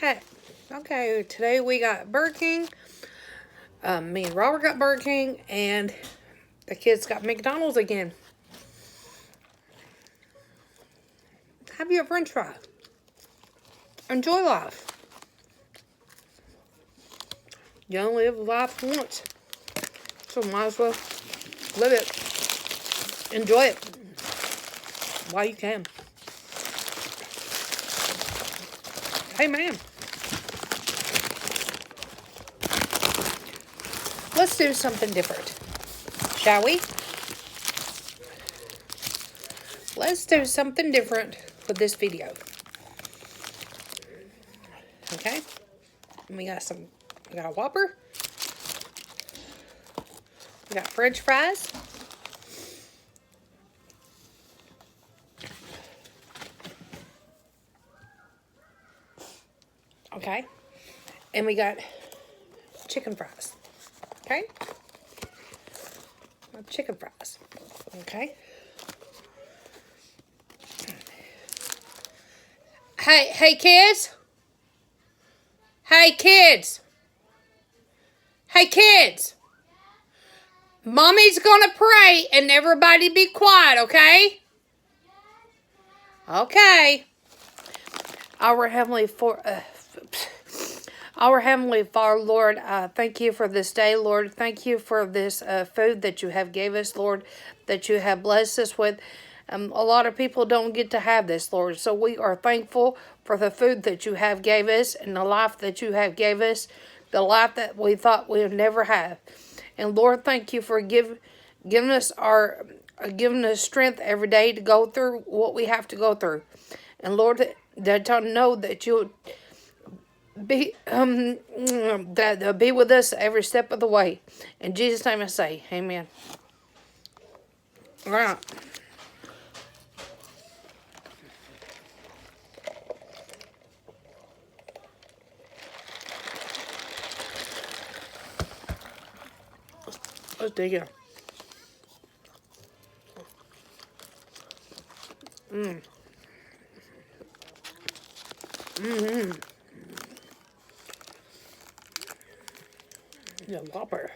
Okay. Okay, today we got Burger King. Me and Robert got Burger King, and the kids got McDonald's again. Have you a french fry? Enjoy life. You only live life once, so might as well live it. Enjoy it while you can. Hey, man. Let's do something different, shall we? Let's do something different with this video. Okay? We got a Whopper. We got French fries. Okay? And we got chicken fries. Okay? Chicken fries. Okay? Hey kids! Hey kids! Hey kids! Mommy's gonna pray and everybody be quiet, okay? Okay. Our Heavenly Father, Lord, thank you for this day, Lord. Thank you for this food that you have gave us, Lord, that you have blessed us with. A lot of people don't get to have this, Lord. So we are thankful for the food that you have gave us and the life that you have gave us, the life that we thought we would never have. And Lord, thank you for giving us strength every day to go through what we have to go through. And Lord, that I know that you'll be be with us every step of the way. In Jesus' name I say, amen. All right. Let's dig in. Yeah, Whopper.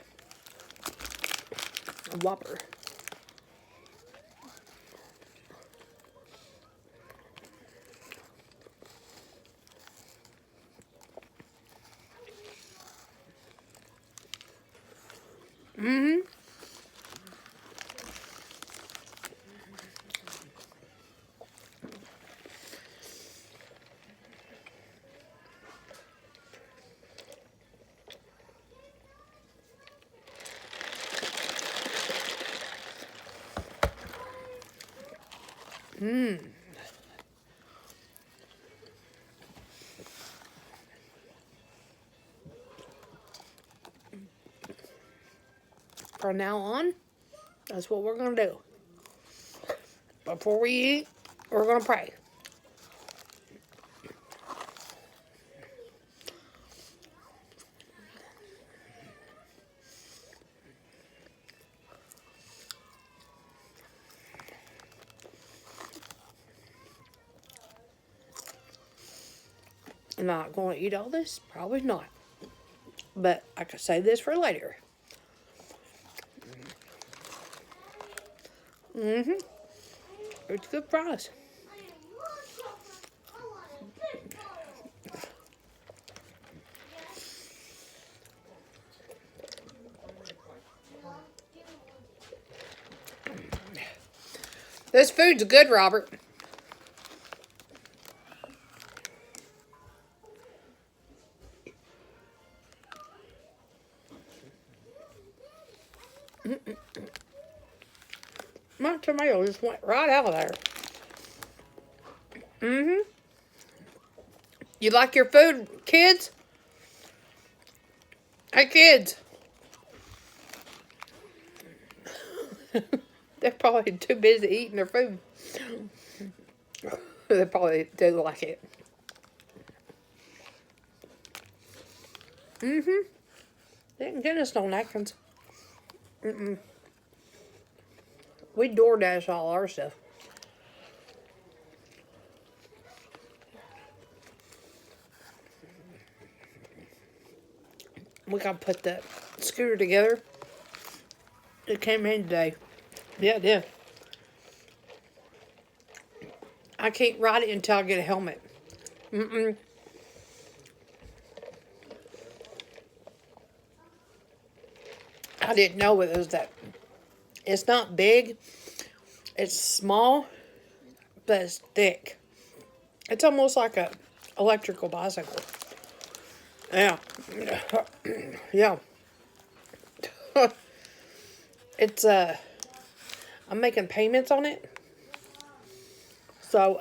A Whopper. From now on, that's what we're going to do. Before we eat, we're going to pray. Am I not going to eat all this? Probably not. But I could save this for later. It's good fries. This food's good, Robert. My tomato just went right out of there. You like your food, kids? Hey, kids. They're probably too busy eating their food. They probably do like it. They didn't get us no napkins. We DoorDash all our stuff. We got to put the scooter together. It came in today. Yeah, it did. I can't ride it until I get a helmet. I didn't know it was that. It's not big. It's small, but it's thick. It's almost like a electrical bicycle. Yeah. Yeah. It's I'm making payments on it. So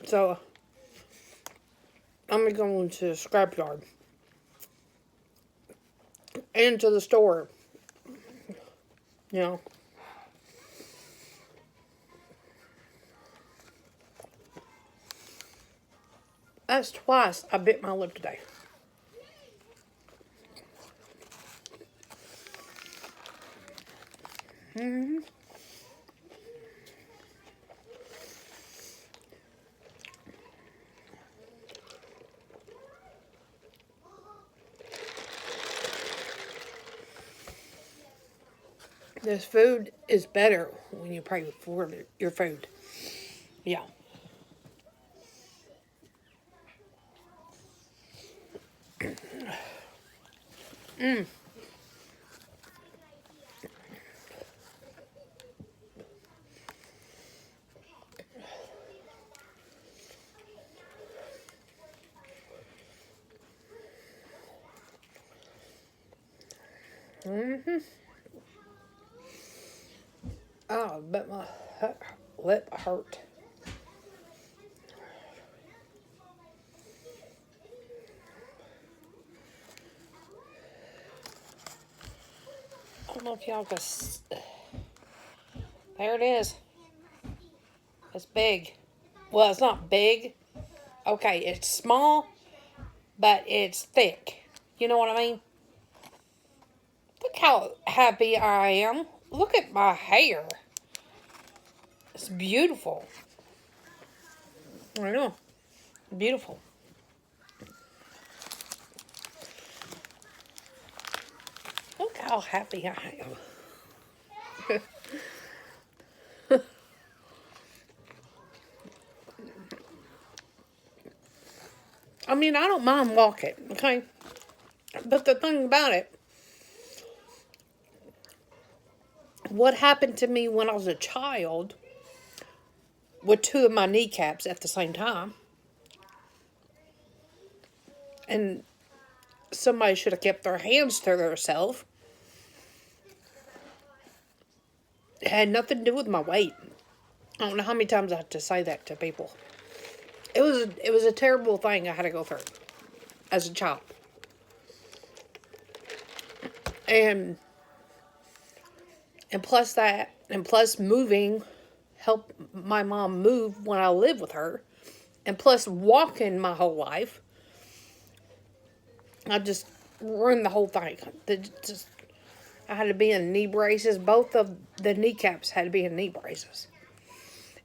so I'm going to the scrapyard and to the store. You know. That's twice I bit my lip today. This food is better when you pray for your food. Yeah. Oh, but my lip hurt. I don't know if y'all can. There it is. It's big. Well, it's not big. Okay, it's small, but it's thick. You know what I mean? Look how happy I am. Look at my hair. It's beautiful. I know. Beautiful. Look how happy I am. I mean, I don't mind walking, okay? But the thing about it, what happened to me when I was a child with two of my kneecaps at the same time, and somebody should have kept their hands to themselves. It had nothing to do with my weight. I don't know how many times I have to say that to people. It was a terrible thing I had to go through as a child. And plus that, and plus moving, helped my mom move when I lived with her, and plus walking my whole life, I just ruined the whole thing. I had to be in knee braces. Both of the kneecaps had to be in knee braces.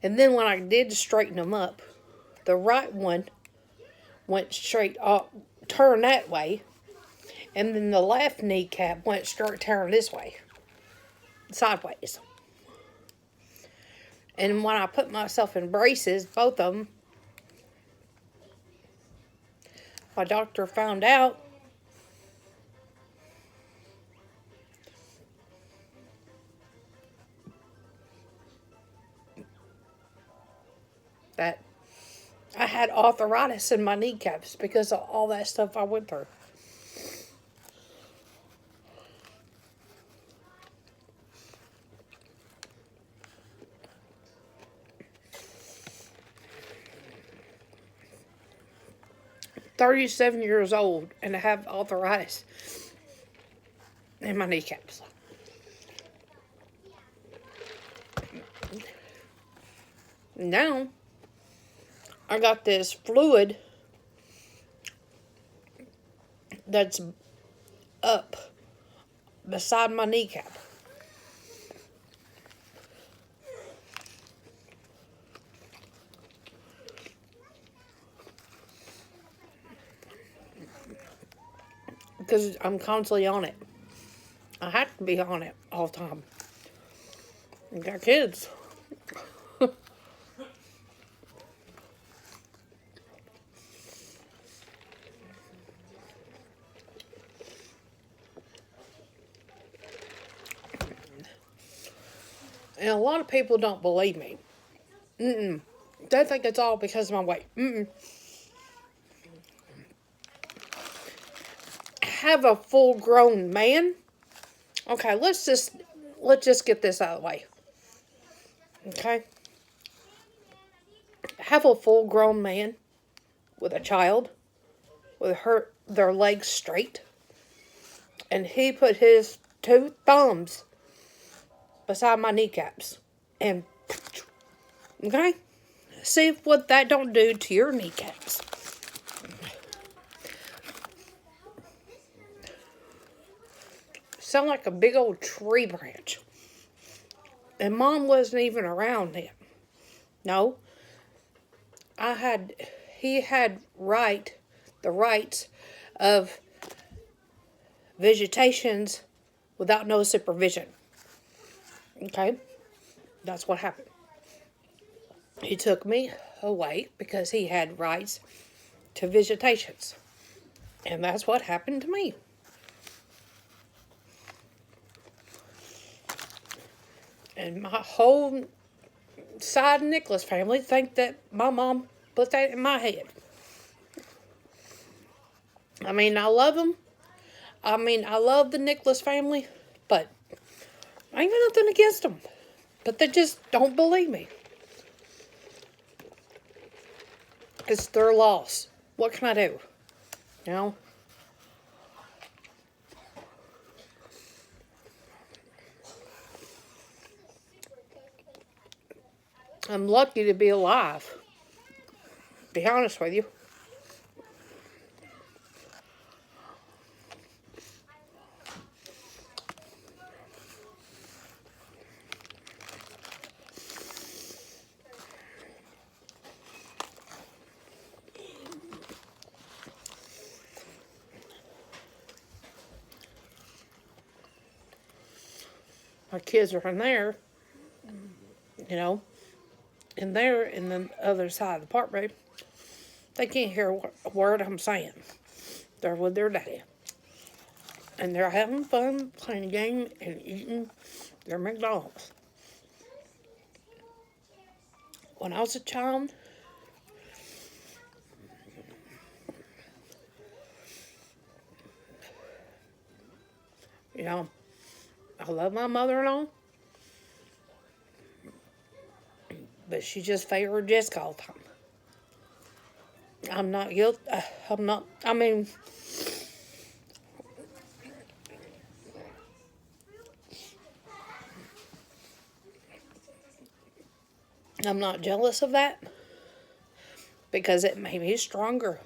And then when I did straighten them up, the right one went straight up, turned that way, and then the left kneecap went straight turn this way, sideways. And when I put myself in braces, both of them, my doctor found out that I had arthritis in my kneecaps because of all that stuff I went through. I'm 37 years old and I have arthritis in my kneecaps. Now, I got this fluid that's up beside my kneecap. because I'm constantly on it. I have to be on it all the time. I got kids. And a lot of people don't believe me. They think it's all because of my weight. Have a full-grown man. Okay, let's just get this out of the way. Okay? Have a full-grown man with a child with their legs straight, and he put his 2 thumbs beside my kneecaps, and okay, see what that don't do to your kneecaps. Sound like a big old tree branch. And Mom wasn't even around then. No, he had the rights of visitations without no supervision. Okay, that's what happened. He took me away because he had rights to visitations. And that's what happened to me. And my whole side Nicholas family think that my mom put that in my head. I mean, I love them. I mean, I love the Nicholas family, but I ain't got nothing against them. But they just don't believe me. It's their loss. What can I do? You know? I'm lucky to be alive. To be honest with you. My kids are in there, you know, in there in the other side of the park, babe. They can't hear a word I'm saying. They're with their daddy. And they're having fun, playing a game, and eating their McDonald's. When I was a child, you know, I love my mother-in-law, but she just favored Jessica all the time. I'm not guilty. I'm not jealous of that because it made me stronger.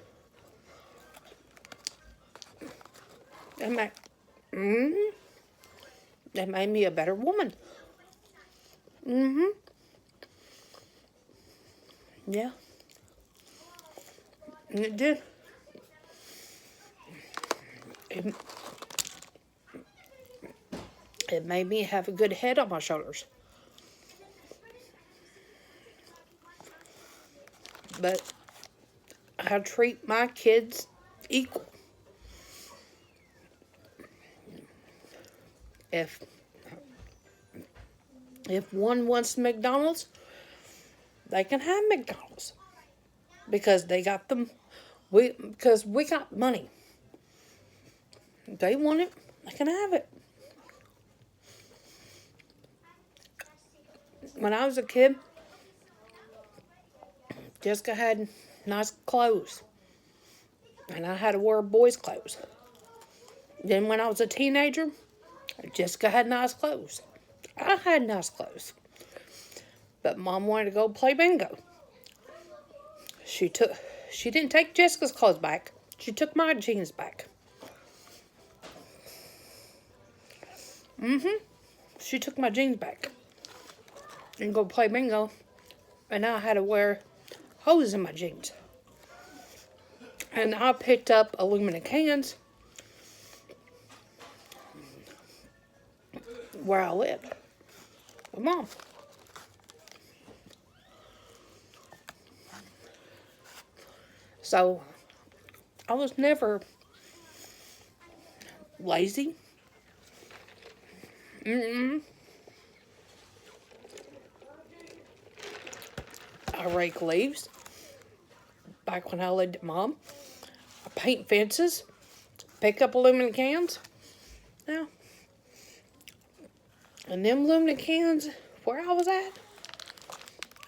It made me a better woman. Yeah. And it did. It made me have a good head on my shoulders. But I treat my kids equal. If one wants McDonald's, they can have McDonald's because they got them. Because we got money. If they want it, they can have it. When I was a kid, Jessica had nice clothes, and I had to wear boys' clothes. Then when I was a teenager, Jessica had nice clothes. I had nice clothes. But Mom wanted to go play bingo. She didn't take Jessica's clothes back. She took my jeans back. She took my jeans back. And go play bingo. And I had to wear hose in my jeans. And I picked up aluminum cans where I live with Mom. So I was never lazy. I rake leaves back when I lived at Mom. I paint fences, pick up aluminum cans. Now, and them aluminum cans, where I was at,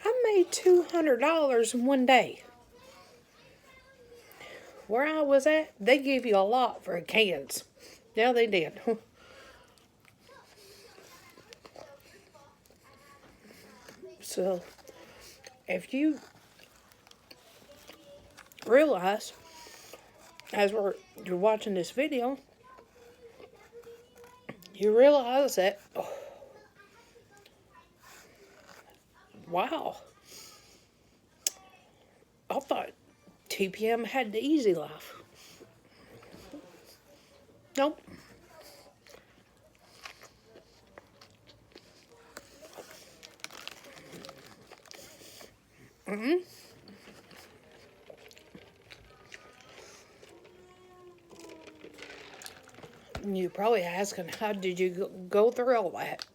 I made $200 in one day. Where I was at, they give you a lot for cans. Yeah, they did. So, if you realize, as you're watching this video, you realize that, oh, wow, I thought TPM had the easy life. Nope. You're probably asking, how did you go through all that?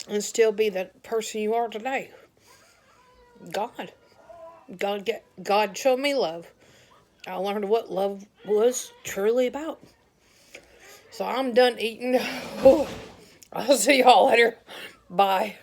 And still be the person you are today? God. God showed me love. I learned what love was truly about. So I'm done eating. I'll see y'all later. Bye.